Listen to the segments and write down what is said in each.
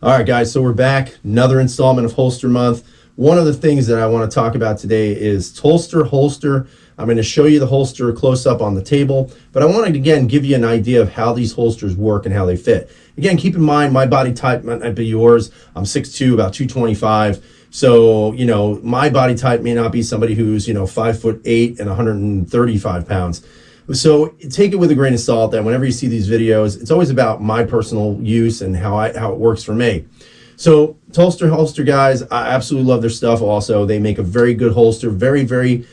All right, guys, so we're back. Another installment of Holster Month. One of the things that I want to talk about today is Tulster holster. I'm going to show you the holster close up on the table, but I want to, again, give you an idea of how these holsters work and how they fit. Again, keep in mind, my body type might not be yours. I'm 6'2", about 225. So, my body type may not be somebody who's, 5'8" and 135 pounds. So take it with a grain of salt that whenever you see these videos, it's always about my personal use and how it works for me. So Tulster holster guys, I absolutely love their stuff also. They make a very good holster, very, very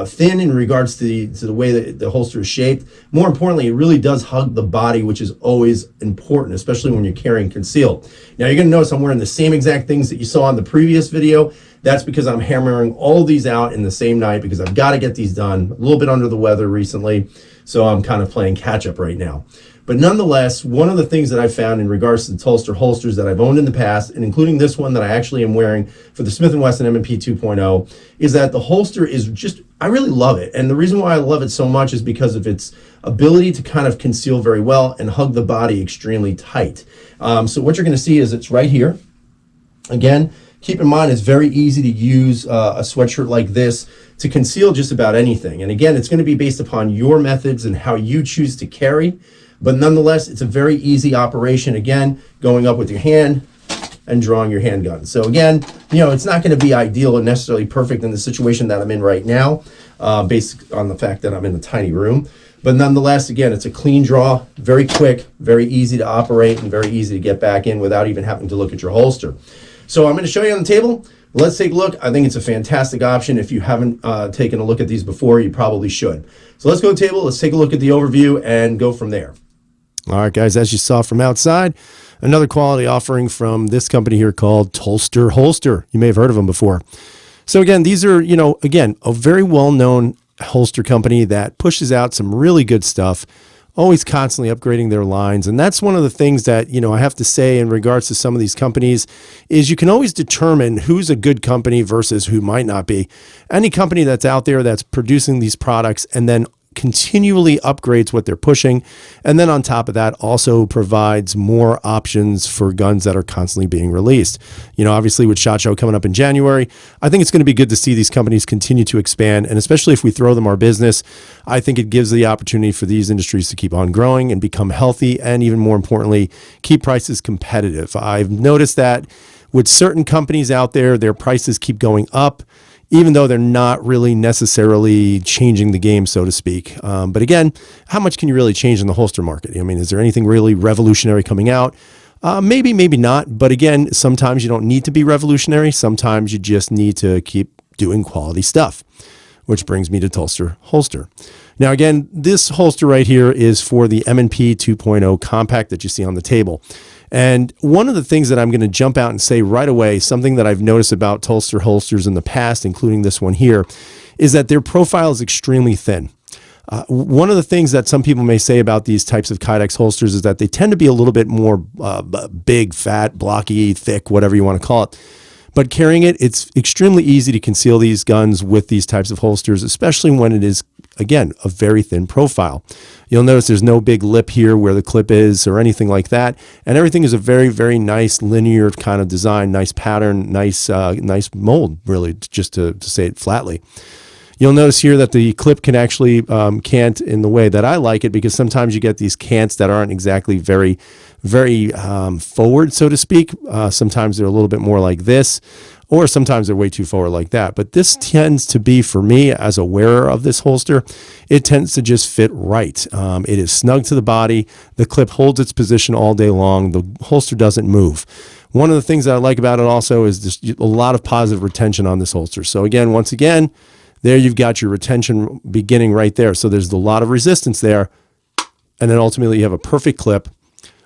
thin in regards to the way that the holster is shaped. More importantly, it really does hug the body, which is always important, especially when you're carrying concealed. Now you're gonna notice I'm wearing the same exact things that you saw in the previous video. That's because I'm hammering all of these out in the same night because I've got to get these done. A little bit under the weather recently, so I'm kind of playing catch up right now. But nonetheless, one of the things that I found in regards to the Tulster holsters that I've owned in the past, and including this one that I actually am wearing for the Smith & Wesson M&P 2.0, is that the holster is just, I really love it. And the reason why I love it so much is because of its ability to kind of conceal very well and hug the body extremely tight. So what you're going to see is it's right here. Again, keep in mind, it's very easy to use a sweatshirt like this to conceal just about anything. And again, it's going to be based upon your methods and how you choose to carry. But nonetheless, it's a very easy operation. Again, going up with your hand and drawing your handgun. So again, it's not going to be ideal and necessarily perfect in the situation that I'm in right now, based on the fact that I'm in a tiny room. But nonetheless, again, it's a clean draw, very quick, very easy to operate, and very easy to get back in without even having to look at your holster. So I'm going to show you on the table. Let's take a look. I think it's a fantastic option. If you haven't taken a look at these before, you probably should. So let's go to the table. Let's take a look at the overview and go from there. All right, guys, as you saw from outside, another quality offering from this company here called Tulster Holster. You may have heard of them before. So again, these are, again, a very well-known holster company that pushes out some really good stuff, always constantly upgrading their lines. And that's one of the things that, I have to say in regards to some of these companies is you can always determine who's a good company versus who might not be. Any company that's out there that's producing these products and then continually upgrades what they're pushing, and then on top of that also provides more options for guns that are constantly being released. Obviously with SHOT Show coming up in January, I think it's going to be good to see these companies continue to expand, and especially if we throw them our business, I think it gives the opportunity for these industries to keep on growing and become healthy, and even more importantly, keep prices competitive. I've noticed that with certain companies out there, their prices keep going up, even though they're not really necessarily changing the game, so to speak. But again, how much can you really change in the holster market? Is there anything really revolutionary coming out? Maybe, maybe not. But again, sometimes you don't need to be revolutionary. Sometimes you just need to keep doing quality stuff, which brings me to Tulster holster. Now, again, this holster right here is for the M&P 2.0 compact that you see on the table. And one of the things that I'm going to jump out and say right away, something that I've noticed about Tulster holsters in the past, including this one here, is that their profile is extremely thin. One of the things that some people may say about these types of Kydex holsters is that they tend to be a little bit more big, fat, blocky, thick, whatever you want to call it. But carrying it, it's extremely easy to conceal these guns with these types of holsters, especially when it is, again, a very thin profile. You'll notice there's no big lip here where the clip is or anything like that. And everything is a very, very nice linear kind of design, nice pattern, nice mold, really, just to say it flatly. You'll notice here that the clip can actually cant in the way that I like it, because sometimes you get these cants that aren't exactly very, very forward, so to speak. Sometimes they're a little bit more like this, or sometimes they're way too forward like that. But this tends to be, for me, as a wearer of this holster, it tends to just fit right. It is snug to the body. The clip holds its position all day long. The holster doesn't move. One of the things that I like about it also is just a lot of positive retention on this holster. So again, once again, there you've got your retention beginning right there. So there's a lot of resistance there. And then ultimately you have a perfect clip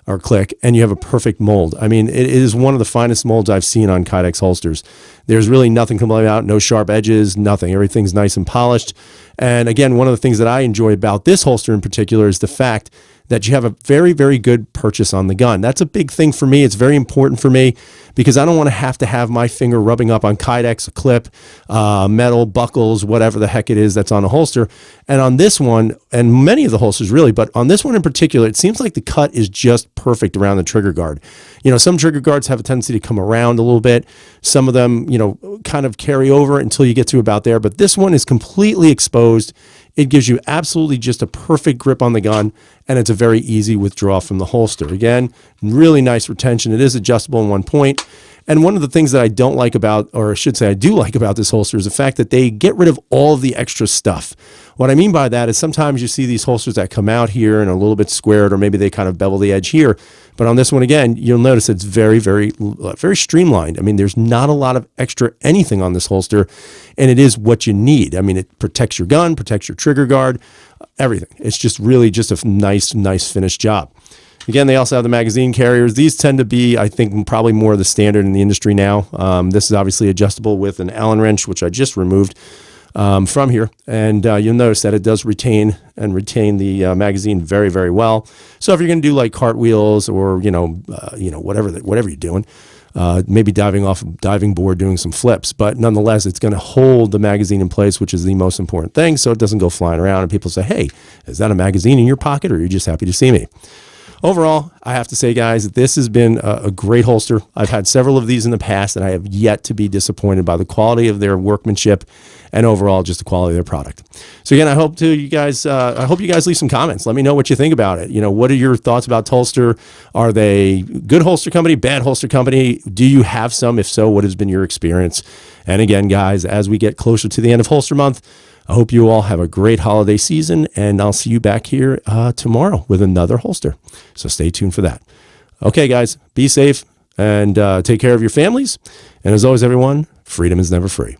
or click, and you have a perfect mold. It is one of the finest molds I've seen on Kydex holsters. There's really nothing coming out, no sharp edges, nothing. Everything's nice and polished. And again, one of the things that I enjoy about this holster in particular is the fact that you have a very, very good purchase on the gun. That's a big thing for me. It's very important for me because I don't want to have my finger rubbing up on Kydex, a clip, metal, buckles, whatever the heck it is that's on a holster. And on this one, and many of the holsters really, but on this one in particular, it seems like the cut is just perfect around the trigger guard. You know, some trigger guards have a tendency to come around a little bit. Some of them, you know, kind of carry over until you get to about there, but this one is completely exposed. It gives you absolutely just a perfect grip on the gun, and it's a very easy withdrawal from the holster. Again, really nice retention. It is adjustable in one point. And one of the things that I don't like about, or I should say I do like about this holster, is the fact that they get rid of all of the extra stuff. What I mean by that is sometimes you see these holsters that come out here and are a little bit squared, or maybe they kind of bevel the edge here. But on this one, again, you'll notice it's very, very, very streamlined. I mean, there's not a lot of extra anything on this holster, and it is what you need. I mean, it protects your gun, protects your trigger guard, everything. It's just really just a nice finished job. Again, they also have the magazine carriers. These tend to be, I think, probably more the standard in the industry now. This is obviously adjustable with an Allen wrench, which I just removed from here. And you'll notice that it does retain the magazine very, very well. So if you're going to do like cartwheels or, whatever you're doing, maybe diving off a diving board, doing some flips, but nonetheless, it's going to hold the magazine in place, which is the most important thing. So it doesn't go flying around and people say, hey, is that a magazine in your pocket, or are you just happy to see me? Overall, I have to say, guys, this has been a great holster. I've had several of these in the past, and I have yet to be disappointed by the quality of their workmanship and overall just the quality of their product. So again, I hope you guys leave some comments. Let me know what you think about it. You know, what are your thoughts about Tulster? Are they good holster company, bad holster company? Do you have some? If so, what has been your experience? And again, guys, as we get closer to the end of holster month, I hope you all have a great holiday season, and I'll see you back here tomorrow with another holster. So stay tuned for that. Okay, guys, be safe and take care of your families. And as always, everyone, freedom is never free.